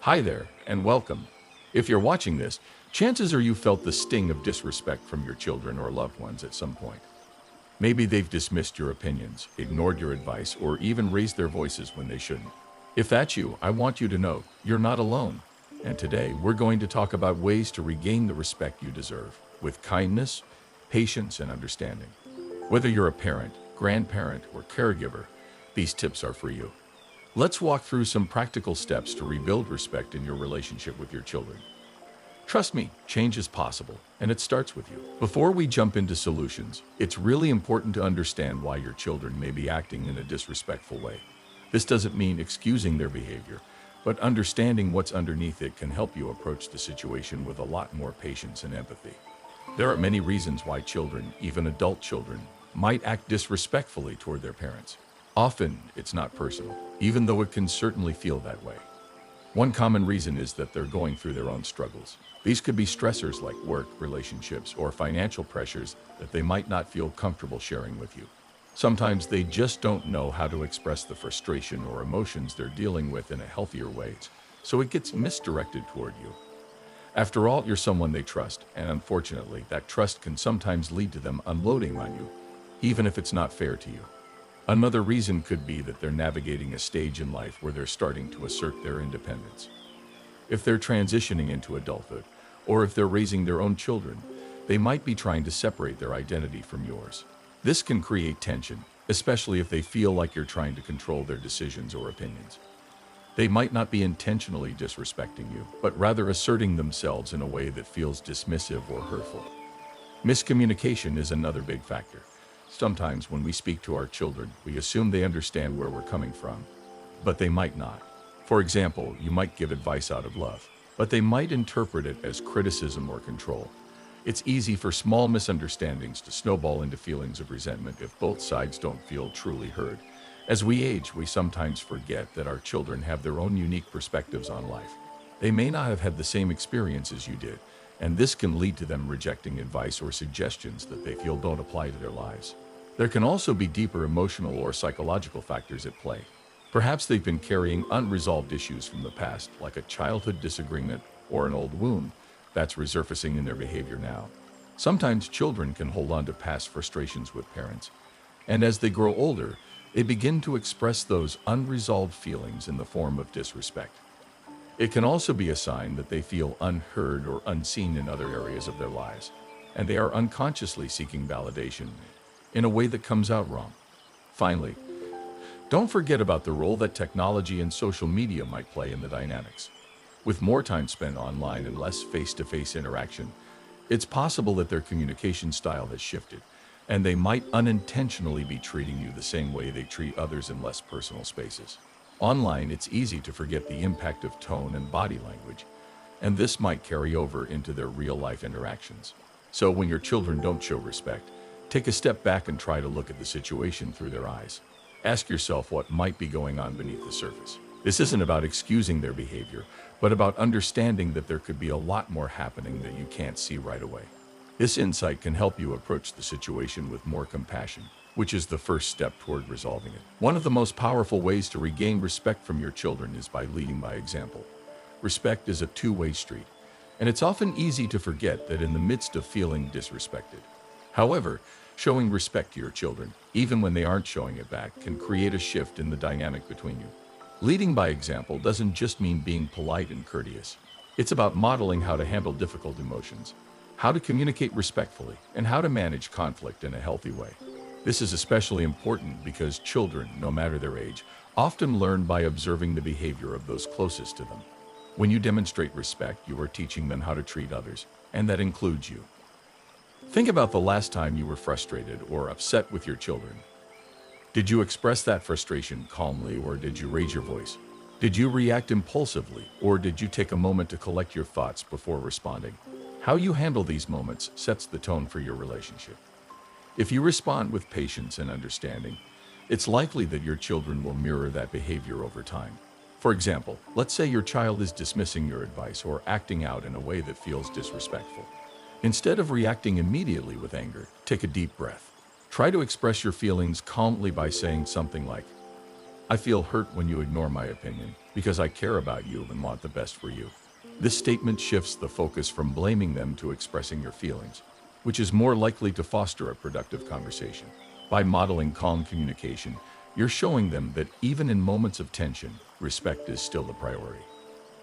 Hi there, and welcome. If you're watching this, chances are you felt the sting of disrespect from your children or loved ones at some point. Maybe they've dismissed your opinions, ignored your advice, or even raised their voices when they shouldn't. If that's you, I want you to know you're not alone. And today, we're going to talk about ways to regain the respect you deserve with kindness, patience, and understanding. Whether you're a parent, grandparent, or caregiver, these tips are for you. Let's walk through some practical steps to rebuild respect in your relationship with your children. Trust me, change is possible, and it starts with you. Before we jump into solutions, it's really important to understand why your children may be acting in a disrespectful way. This doesn't mean excusing their behavior, but understanding what's underneath it can help you approach the situation with a lot more patience and empathy. There are many reasons why children, even adult children, might act disrespectfully toward their parents. Often, it's not personal, even though it can certainly feel that way. One common reason is that they're going through their own struggles. These could be stressors like work, relationships, or financial pressures that they might not feel comfortable sharing with you. Sometimes they just don't know how to express the frustration or emotions they're dealing with in a healthier way, so it gets misdirected toward you. After all, you're someone they trust, and unfortunately, that trust can sometimes lead to them unloading on you, even if it's not fair to you. Another reason could be that they're navigating a stage in life where they're starting to assert their independence. If they're transitioning into adulthood, or if they're raising their own children, they might be trying to separate their identity from yours. This can create tension, especially if they feel like you're trying to control their decisions or opinions. They might not be intentionally disrespecting you, but rather asserting themselves in a way that feels dismissive or hurtful. Miscommunication is another big factor. Sometimes when we speak to our children, we assume they understand where we're coming from, but they might not. For example, you might give advice out of love, but they might interpret it as criticism or control. It's easy for small misunderstandings to snowball into feelings of resentment if both sides don't feel truly heard. As we age, we sometimes forget that our children have their own unique perspectives on life. They may not have had the same experience as you did, and this can lead to them rejecting advice or suggestions that they feel don't apply to their lives. There can also be deeper emotional or psychological factors at play. Perhaps they've been carrying unresolved issues from the past, like a childhood disagreement or an old wound that's resurfacing in their behavior now. Sometimes children can hold on to past frustrations with parents, and as they grow older, they begin to express those unresolved feelings in the form of disrespect. It can also be a sign that they feel unheard or unseen in other areas of their lives, and they are unconsciously seeking validation in a way that comes out wrong. Finally, don't forget about the role that technology and social media might play in the dynamics. With more time spent online and less face-to-face interaction, it's possible that their communication style has shifted, and they might unintentionally be treating you the same way they treat others in less personal spaces. Online, it's easy to forget the impact of tone and body language, and this might carry over into their real-life interactions. So when your children don't show respect, take a step back and try to look at the situation through their eyes. Ask yourself what might be going on beneath the surface. This isn't about excusing their behavior, but about understanding that there could be a lot more happening that you can't see right away. This insight can help you approach the situation with more compassion, which is the first step toward resolving it. One of the most powerful ways to regain respect from your children is by leading by example. Respect is a two-way street, and it's often easy to forget that in the midst of feeling disrespected. However, showing respect to your children, even when they aren't showing it back, can create a shift in the dynamic between you. Leading by example doesn't just mean being polite and courteous. It's about modeling how to handle difficult emotions, how to communicate respectfully, and how to manage conflict in a healthy way. This is especially important because children, no matter their age, often learn by observing the behavior of those closest to them. When you demonstrate respect, you are teaching them how to treat others, and that includes you. Think about the last time you were frustrated or upset with your children. Did you express that frustration calmly, or did you raise your voice? Did you react impulsively, or did you take a moment to collect your thoughts before responding? How you handle these moments sets the tone for your relationship. If you respond with patience and understanding, it's likely that your children will mirror that behavior over time. For example, let's say your child is dismissing your advice or acting out in a way that feels disrespectful. Instead of reacting immediately with anger, take a deep breath. Try to express your feelings calmly by saying something like, I feel hurt when you ignore my opinion because I care about you and want the best for you. This statement shifts the focus from blaming them to expressing your feelings, which is more likely to foster a productive conversation. By modeling calm communication, you're showing them that even in moments of tension, respect is still the priority.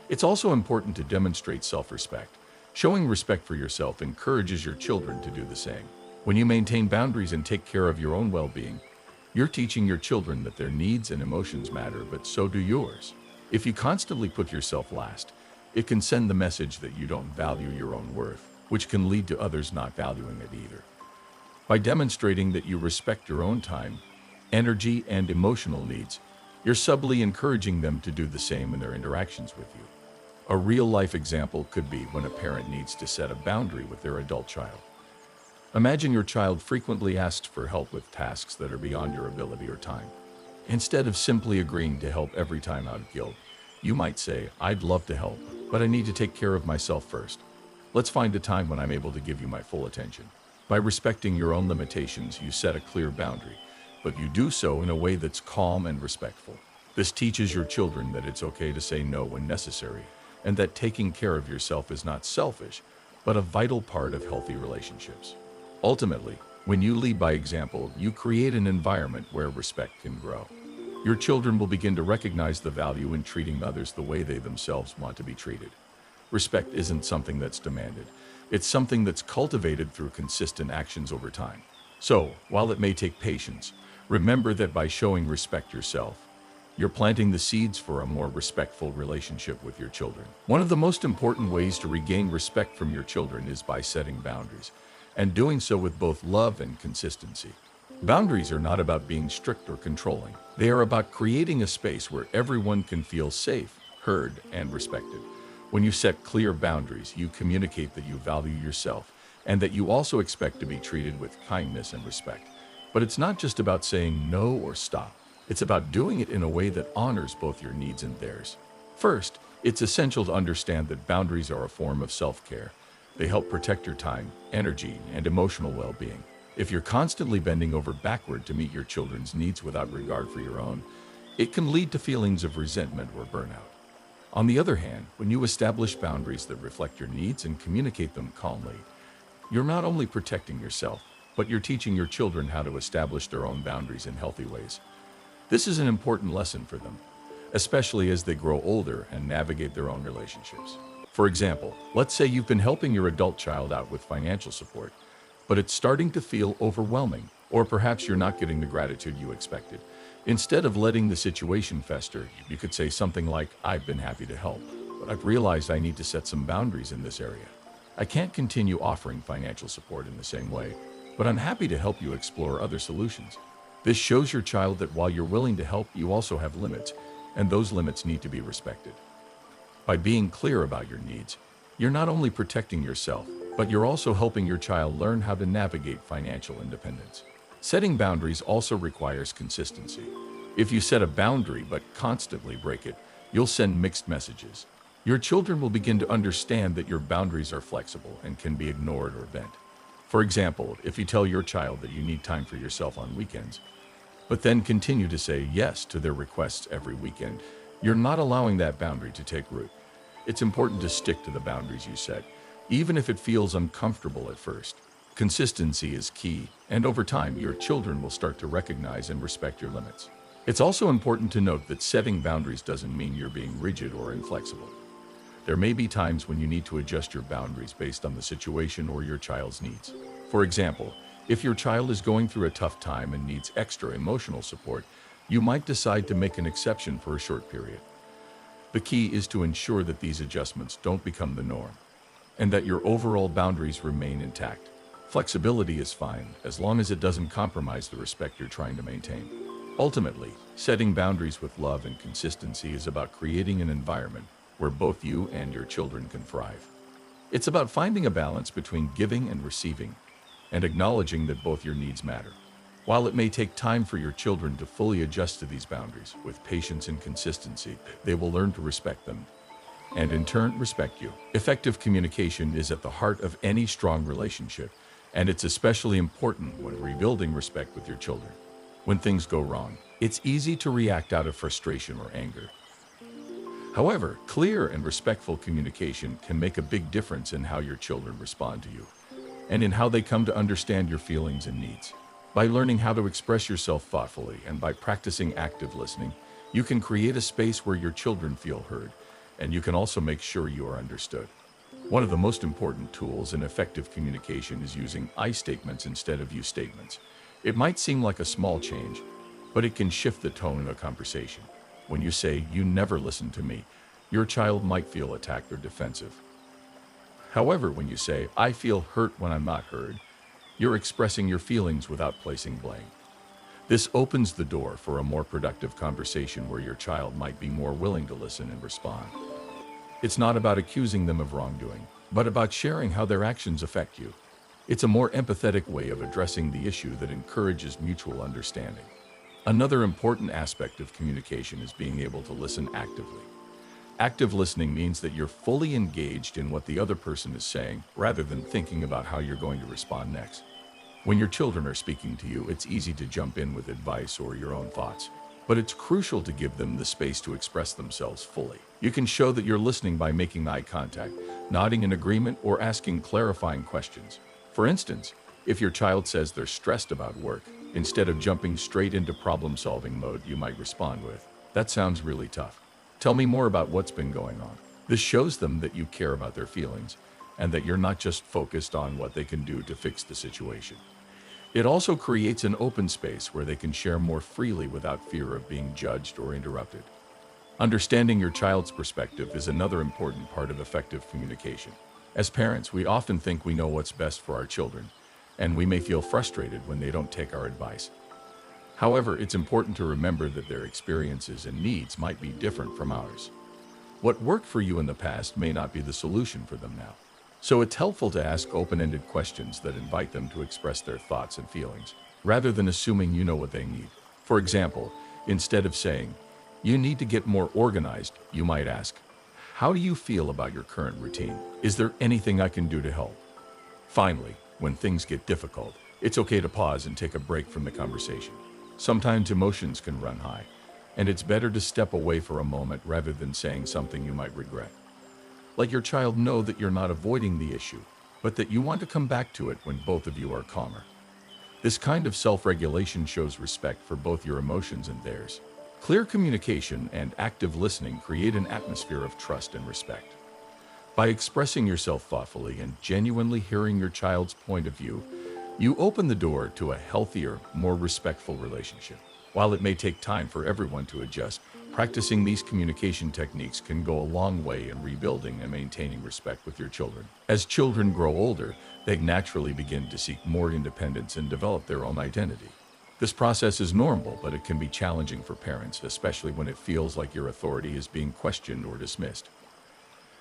It's also important to demonstrate self-respect. Showing respect for yourself encourages your children to do the same. When you maintain boundaries and take care of your own well-being, you're teaching your children that their needs and emotions matter, but so do yours. If you constantly put yourself last, it can send the message that you don't value your own worth, which can lead to others not valuing it either. By demonstrating that you respect your own time, energy, and emotional needs, you're subtly encouraging them to do the same in their interactions with you. A real-life example could be when a parent needs to set a boundary with their adult child. Imagine your child frequently asks for help with tasks that are beyond your ability or time. Instead of simply agreeing to help every time out of guilt, you might say, "I'd love to help, but I need to take care of myself first. Let's find a time when I'm able to give you my full attention." By respecting your own limitations, you set a clear boundary, but you do so in a way that's calm and respectful. This teaches your children that it's okay to say no when necessary, and that taking care of yourself is not selfish, but a vital part of healthy relationships. Ultimately, when you lead by example, you create an environment where respect can grow. Your children will begin to recognize the value in treating others the way they themselves want to be treated. Respect isn't something that's demanded. It's something that's cultivated through consistent actions over time. So, while it may take patience, remember that by showing respect yourself, you're planting the seeds for a more respectful relationship with your children. One of the most important ways to regain respect from your children is by setting boundaries, and doing so with both love and consistency. Boundaries are not about being strict or controlling. They are about creating a space where everyone can feel safe, heard, and respected. When you set clear boundaries, you communicate that you value yourself and that you also expect to be treated with kindness and respect. But it's not just about saying no or stop. It's about doing it in a way that honors both your needs and theirs. First, it's essential to understand that boundaries are a form of self-care. They help protect your time, energy, and emotional well-being. If you're constantly bending over backward to meet your children's needs without regard for your own, it can lead to feelings of resentment or burnout. On the other hand, when you establish boundaries that reflect your needs and communicate them calmly, you're not only protecting yourself, but you're teaching your children how to establish their own boundaries in healthy ways. This is an important lesson for them, especially as they grow older and navigate their own relationships. For example, let's say you've been helping your adult child out with financial support, but it's starting to feel overwhelming, or perhaps you're not getting the gratitude you expected. Instead of letting the situation fester, you could say something like, "I've been happy to help, but I've realized I need to set some boundaries in this area. I can't continue offering financial support in the same way, but I'm happy to help you explore other solutions." This shows your child that while you're willing to help, you also have limits, and those limits need to be respected. By being clear about your needs, you're not only protecting yourself, but you're also helping your child learn how to navigate financial independence. Setting boundaries also requires consistency. If you set a boundary but constantly break it, you'll send mixed messages. Your children will begin to understand that your boundaries are flexible and can be ignored or bent. For example, if you tell your child that you need time for yourself on weekends, but then continue to say yes to their requests every weekend, you're not allowing that boundary to take root. It's important to stick to the boundaries you set, even if it feels uncomfortable at first. Consistency is key, and over time, your children will start to recognize and respect your limits. It's also important to note that setting boundaries doesn't mean you're being rigid or inflexible. There may be times when you need to adjust your boundaries based on the situation or your child's needs. For example, if your child is going through a tough time and needs extra emotional support, you might decide to make an exception for a short period. The key is to ensure that these adjustments don't become the norm, and that your overall boundaries remain intact. Flexibility is fine, as long as it doesn't compromise the respect you're trying to maintain. Ultimately, setting boundaries with love and consistency is about creating an environment where both you and your children can thrive. It's about finding a balance between giving and receiving, and acknowledging that both your needs matter. While it may take time for your children to fully adjust to these boundaries, with patience and consistency, they will learn to respect them, and in turn, respect you. Effective communication is at the heart of any strong relationship, and it's especially important when rebuilding respect with your children. When things go wrong, it's easy to react out of frustration or anger. However, clear and respectful communication can make a big difference in how your children respond to you and in how they come to understand your feelings and needs. By learning how to express yourself thoughtfully and by practicing active listening, you can create a space where your children feel heard, and you can also make sure you are understood. One of the most important tools in effective communication is using I statements instead of you statements. It might seem like a small change, but it can shift the tone of a conversation. When you say, "You never listen to me," your child might feel attacked or defensive. However, when you say, "I feel hurt when I'm not heard," you're expressing your feelings without placing blame. This opens the door for a more productive conversation where your child might be more willing to listen and respond. It's not about accusing them of wrongdoing, but about sharing how their actions affect you. It's a more empathetic way of addressing the issue that encourages mutual understanding. Another important aspect of communication is being able to listen actively. Active listening means that you're fully engaged in what the other person is saying, rather than thinking about how you're going to respond next. When your children are speaking to you, it's easy to jump in with advice or your own thoughts, but it's crucial to give them the space to express themselves fully. You can show that you're listening by making eye contact, nodding in agreement, or asking clarifying questions. For instance, if your child says they're stressed about work, instead of jumping straight into problem-solving mode, you might respond with, "That sounds really tough. Tell me more about what's been going on." This shows them that you care about their feelings and that you're not just focused on what they can do to fix the situation. It also creates an open space where they can share more freely without fear of being judged or interrupted. Understanding your child's perspective is another important part of effective communication. As parents, we often think we know what's best for our children, and we may feel frustrated when they don't take our advice. However, it's important to remember that their experiences and needs might be different from ours. What worked for you in the past may not be the solution for them now. So it's helpful to ask open-ended questions that invite them to express their thoughts and feelings, rather than assuming you know what they need. For example, instead of saying, "You need to get more organized," you might ask, "How do you feel about your current routine? Is there anything I can do to help?" Finally, when things get difficult, it's okay to pause and take a break from the conversation. Sometimes emotions can run high, and it's better to step away for a moment rather than saying something you might regret. Let your child know that you're not avoiding the issue, but that you want to come back to it when both of you are calmer. This kind of self-regulation shows respect for both your emotions and theirs. Clear communication and active listening create an atmosphere of trust and respect. By expressing yourself thoughtfully and genuinely hearing your child's point of view, you open the door to a healthier, more respectful relationship. While it may take time for everyone to adjust, practicing these communication techniques can go a long way in rebuilding and maintaining respect with your children. As children grow older, they naturally begin to seek more independence and develop their own identity. This process is normal, but it can be challenging for parents, especially when it feels like your authority is being questioned or dismissed.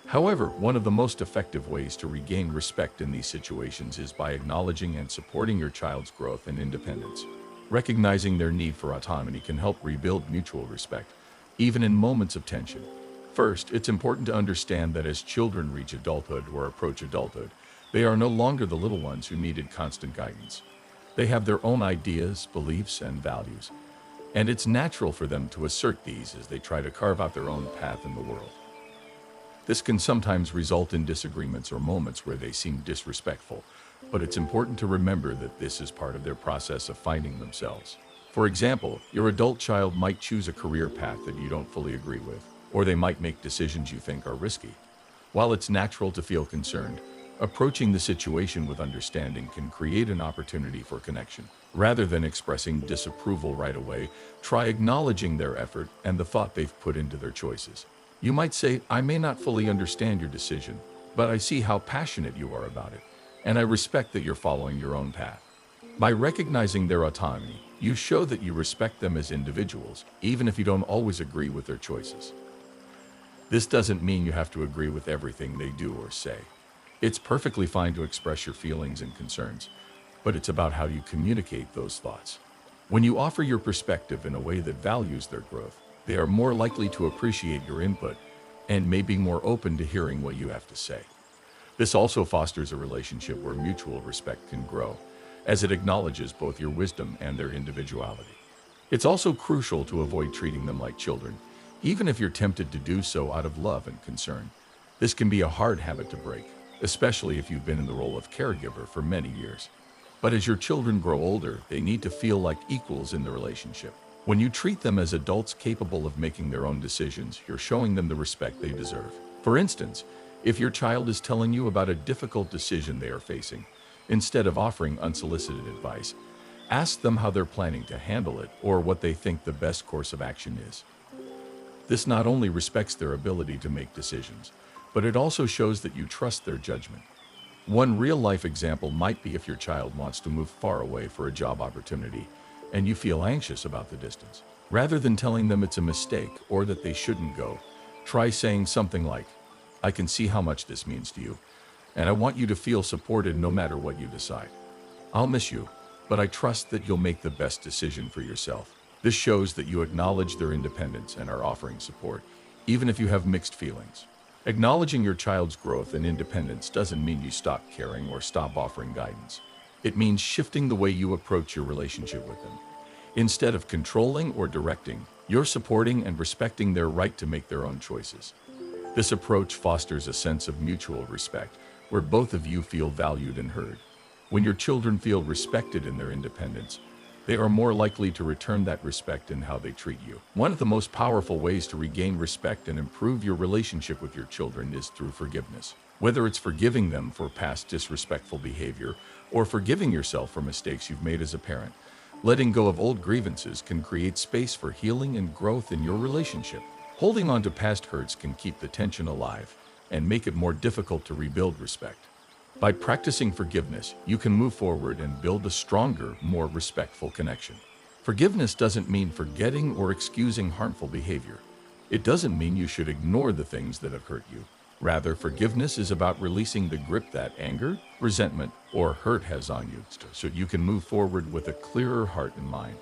However, one of the most effective ways to regain respect in these situations is by acknowledging and supporting your child's growth and independence. Recognizing their need for autonomy can help rebuild mutual respect, even in moments of tension. First, it's important to understand that as children reach adulthood or approach adulthood, they are no longer the little ones who needed constant guidance. They have their own ideas, beliefs, and values, and it's natural for them to assert these as they try to carve out their own path in the world. This can sometimes result in disagreements or moments where they seem disrespectful, but it's important to remember that this is part of their process of finding themselves. For example, your adult child might choose a career path that you don't fully agree with, or they might make decisions you think are risky. While it's natural to feel concerned, approaching the situation with understanding can create an opportunity for connection. Rather than expressing disapproval right away, try acknowledging their effort and the thought they've put into their choices. You might say, "I may not fully understand your decision, but I see how passionate you are about it, and I respect that you're following your own path." By recognizing their autonomy, you show that you respect them as individuals, even if you don't always agree with their choices. This doesn't mean you have to agree with everything they do or say. It's perfectly fine to express your feelings and concerns, but it's about how you communicate those thoughts. When you offer your perspective in a way that values their growth, they are more likely to appreciate your input and may be more open to hearing what you have to say. This also fosters a relationship where mutual respect can grow, as it acknowledges both your wisdom and their individuality. It's also crucial to avoid treating them like children, even if you're tempted to do so out of love and concern. This can be a hard habit to break, especially if you've been in the role of caregiver for many years. But as your children grow older, they need to feel like equals in the relationship. When you treat them as adults capable of making their own decisions, you're showing them the respect they deserve. For instance, if your child is telling you about a difficult decision they are facing, instead of offering unsolicited advice, ask them how they're planning to handle it or what they think the best course of action is. This not only respects their ability to make decisions, but it also shows that you trust their judgment. One real-life example might be if your child wants to move far away for a job opportunity and you feel anxious about the distance. Rather than telling them it's a mistake or that they shouldn't go, try saying something like, "I can see how much this means to you, and I want you to feel supported no matter what you decide. I'll miss you, but I trust that you'll make the best decision for yourself." This shows that you acknowledge their independence and are offering support, even if you have mixed feelings. Acknowledging your child's growth and independence doesn't mean you stop caring or stop offering guidance. It means shifting the way you approach your relationship with them. Instead of controlling or directing, you're supporting and respecting their right to make their own choices. This approach fosters a sense of mutual respect, where both of you feel valued and heard. When your children feel respected in their independence, they are more likely to return that respect in how they treat you. One of the most powerful ways to regain respect and improve your relationship with your children is through forgiveness. Whether it's forgiving them for past disrespectful behavior or forgiving yourself for mistakes you've made as a parent, letting go of old grievances can create space for healing and growth in your relationship. Holding on to past hurts can keep the tension alive and make it more difficult to rebuild respect. By practicing forgiveness, you can move forward and build a stronger, more respectful connection. Forgiveness doesn't mean forgetting or excusing harmful behavior. It doesn't mean you should ignore the things that have hurt you. Rather, forgiveness is about releasing the grip that anger, resentment, or hurt has on you, so you can move forward with a clearer heart and mind.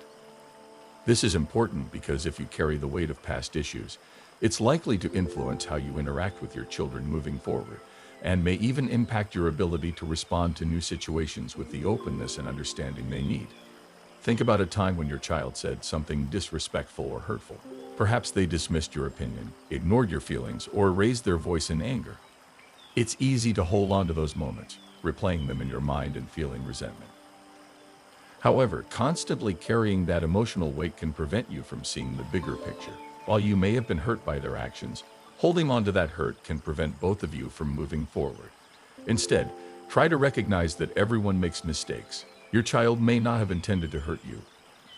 This is important because if you carry the weight of past issues, it's likely to influence how you interact with your children moving forward, and may even impact your ability to respond to new situations with the openness and understanding they need. Think about a time when your child said something disrespectful or hurtful. Perhaps they dismissed your opinion, ignored your feelings, or raised their voice in anger. It's easy to hold on to those moments, replaying them in your mind and feeling resentment. However, constantly carrying that emotional weight can prevent you from seeing the bigger picture. While you may have been hurt by their actions, holding on to that hurt can prevent both of you from moving forward. Instead, try to recognize that everyone makes mistakes. Your child may not have intended to hurt you.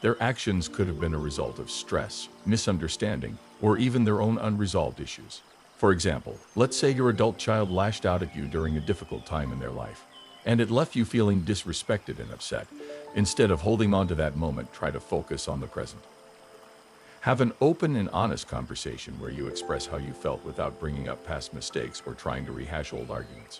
Their actions could have been a result of stress, misunderstanding, or even their own unresolved issues. For example, let's say your adult child lashed out at you during a difficult time in their life, and it left you feeling disrespected and upset. Instead of holding on to that moment, try to focus on the present. Have an open and honest conversation where you express how you felt without bringing up past mistakes or trying to rehash old arguments.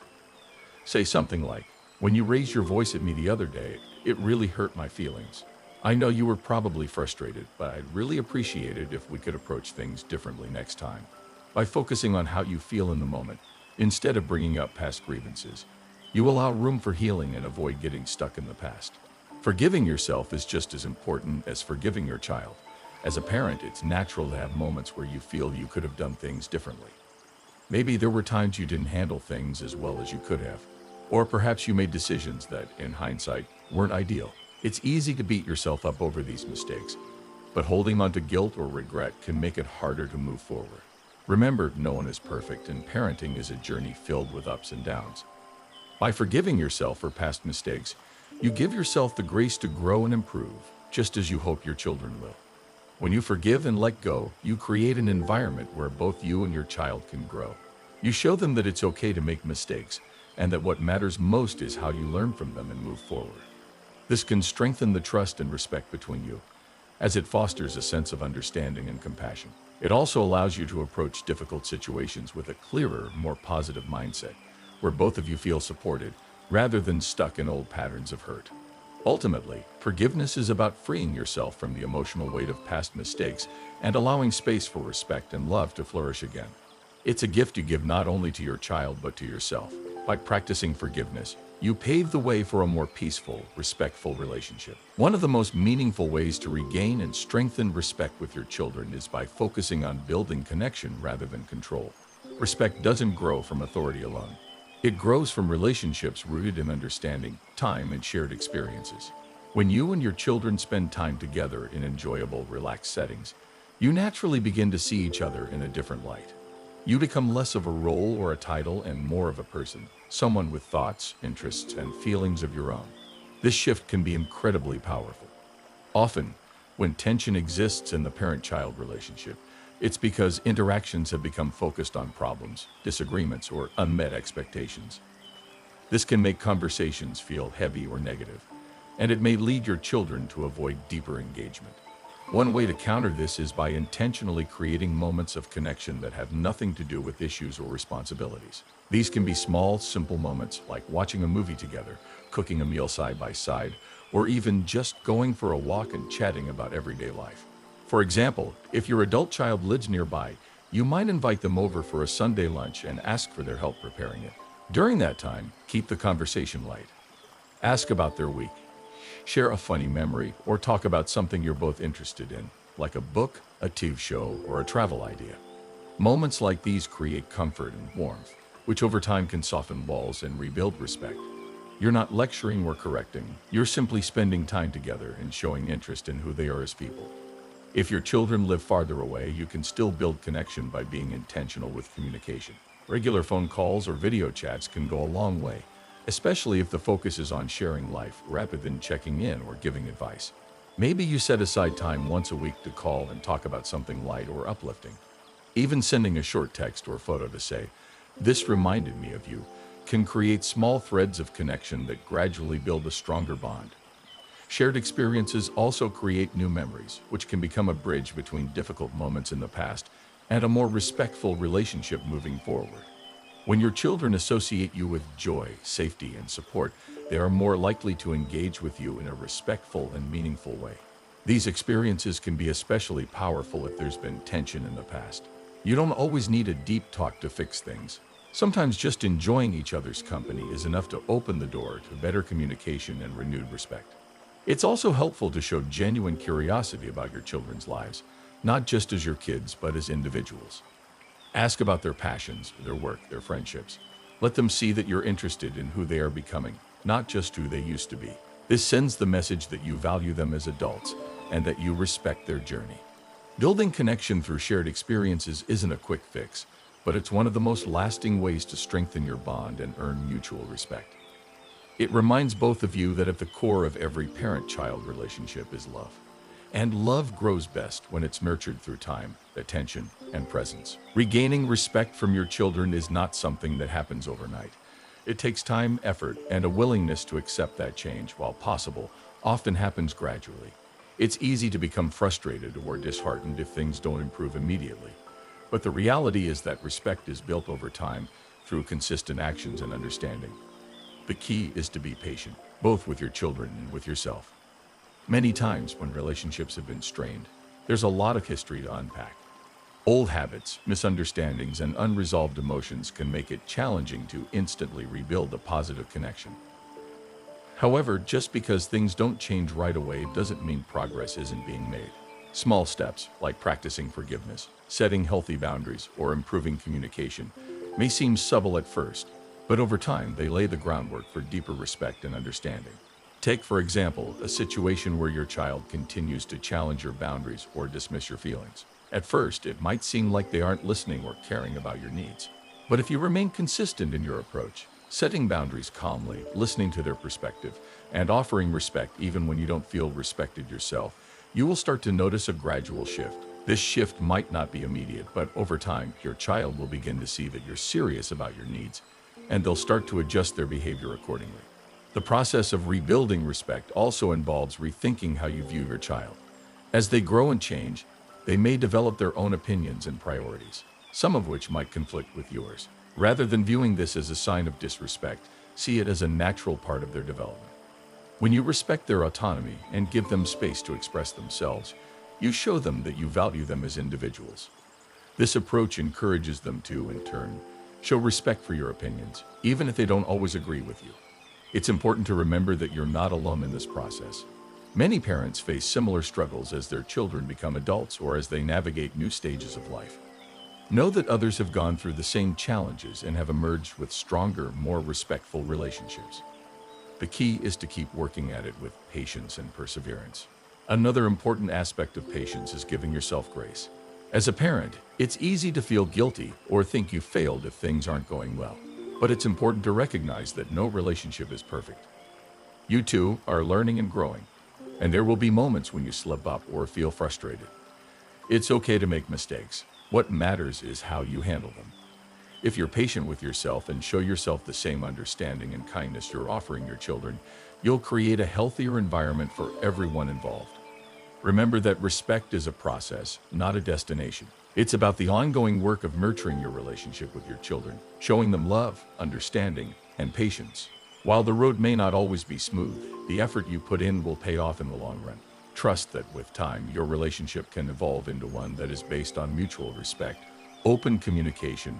Say something like, "When you raised your voice at me the other day, it really hurt my feelings. I know you were probably frustrated, but I'd really appreciate it if we could approach things differently next time." By focusing on how you feel in the moment, instead of bringing up past grievances, you allow room for healing and avoid getting stuck in the past. Forgiving yourself is just as important as forgiving your child. As a parent, it's natural to have moments where you feel you could have done things differently. Maybe there were times you didn't handle things as well as you could have, or perhaps you made decisions that, in hindsight, weren't ideal. It's easy to beat yourself up over these mistakes, but holding on to guilt or regret can make it harder to move forward. Remember, no one is perfect, and parenting is a journey filled with ups and downs. By forgiving yourself for past mistakes, you give yourself the grace to grow and improve, just as you hope your children will. When you forgive and let go, you create an environment where both you and your child can grow. You show them that it's okay to make mistakes, and that what matters most is how you learn from them and move forward. This can strengthen the trust and respect between you, as it fosters a sense of understanding and compassion. It also allows you to approach difficult situations with a clearer, more positive mindset, where both of you feel supported, rather than stuck in old patterns of hurt. Ultimately, forgiveness is about freeing yourself from the emotional weight of past mistakes and allowing space for respect and love to flourish again. It's a gift you give not only to your child but to yourself. By practicing forgiveness, You pave the way for a more peaceful, respectful relationship. One of the most meaningful ways to regain and strengthen respect with your children is by focusing on building connection rather than control. Respect doesn't grow from authority alone. It grows from relationships rooted in understanding, time, and shared experiences. When you and your children spend time together in enjoyable, relaxed settings, you naturally begin to see each other in a different light. You become less of a role or a title and more of a person, someone with thoughts, interests, and feelings of your own. This shift can be incredibly powerful. Often, when tension exists in the parent-child relationship, it's because interactions have become focused on problems, disagreements, or unmet expectations. This can make conversations feel heavy or negative, and it may lead your children to avoid deeper engagement. One way to counter this is by intentionally creating moments of connection that have nothing to do with issues or responsibilities. These can be small, simple moments like watching a movie together, cooking a meal side by side, or even just going for a walk and chatting about everyday life. For example, if your adult child lives nearby, you might invite them over for a Sunday lunch and ask for their help preparing it. During that time, keep the conversation light. Ask about their week. Share a funny memory or talk about something you're both interested in, like a book, a TV show, or a travel idea. Moments like these create comfort and warmth, which over time can soften walls and rebuild respect. You're not lecturing or correcting, you're simply spending time together and showing interest in who they are as people. If your children live farther away, you can still build connection by being intentional with communication. Regular phone calls or video chats can go a long way, especially if the focus is on sharing life rather than checking in or giving advice. Maybe you set aside time once a week to call and talk about something light or uplifting. Even sending a short text or photo to say, "This reminded me of you," can create small threads of connection that gradually build a stronger bond. Shared experiences also create new memories, which can become a bridge between difficult moments in the past and a more respectful relationship moving forward. When your children associate you with joy, safety, and support, they are more likely to engage with you in a respectful and meaningful way. These experiences can be especially powerful if there's been tension in the past. You don't always need a deep talk to fix things. Sometimes just enjoying each other's company is enough to open the door to better communication and renewed respect. It's also helpful to show genuine curiosity about your children's lives, not just as your kids, but as individuals. Ask about their passions, their work, their friendships. Let them see that you're interested in who they are becoming, not just who they used to be. This sends the message that you value them as adults and that you respect their journey. Building connection through shared experiences isn't a quick fix, but it's one of the most lasting ways to strengthen your bond and earn mutual respect. It reminds both of you that at the core of every parent-child relationship is love. And love grows best when it's nurtured through time, attention, and presence. Regaining respect from your children is not something that happens overnight. It takes time, effort, and a willingness to accept that change, while possible, often happens gradually. It's easy to become frustrated or disheartened if things don't improve immediately. But the reality is that respect is built over time through consistent actions and understanding. The key is to be patient, both with your children and with yourself. Many times when relationships have been strained, there's a lot of history to unpack. Old habits, misunderstandings, and unresolved emotions can make it challenging to instantly rebuild a positive connection. However, just because things don't change right away doesn't mean progress isn't being made. Small steps, like practicing forgiveness, setting healthy boundaries, or improving communication, may seem subtle at first, but over time they lay the groundwork for deeper respect and understanding. Take, for example, a situation where your child continues to challenge your boundaries or dismiss your feelings. At first, it might seem like they aren't listening or caring about your needs. But if you remain consistent in your approach, setting boundaries calmly, listening to their perspective, and offering respect even when you don't feel respected yourself, you will start to notice a gradual shift. This shift might not be immediate, but over time, your child will begin to see that you're serious about your needs, and they'll start to adjust their behavior accordingly. The process of rebuilding respect also involves rethinking how you view your child. As they grow and change, they may develop their own opinions and priorities, some of which might conflict with yours. Rather than viewing this as a sign of disrespect, see it as a natural part of their development. When you respect their autonomy and give them space to express themselves, you show them that you value them as individuals. This approach encourages them to, in turn, show respect for your opinions, even if they don't always agree with you. It's important to remember that you're not alone in this process. Many parents face similar struggles as their children become adults or as they navigate new stages of life. Know that others have gone through the same challenges and have emerged with stronger, more respectful relationships. The key is to keep working at it with patience and perseverance. Another important aspect of patience is giving yourself grace. As a parent, it's easy to feel guilty or think you failed if things aren't going well. But it's important to recognize that no relationship is perfect. You two are learning and growing, and there will be moments when you slip up or feel frustrated. It's okay to make mistakes. What matters is how you handle them. If you're patient with yourself and show yourself the same understanding and kindness you're offering your children, you'll create a healthier environment for everyone involved. Remember that respect is a process, not a destination. It's about the ongoing work of nurturing your relationship with your children, showing them love, understanding, and patience. While the road may not always be smooth, the effort you put in will pay off in the long run. Trust that with time, your relationship can evolve into one that is based on mutual respect, open communication,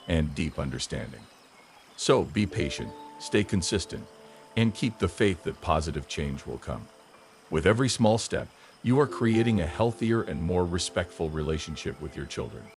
and deep understanding. So be patient, stay consistent, and keep the faith that positive change will come. With every small step, you are creating a healthier and more respectful relationship with your children.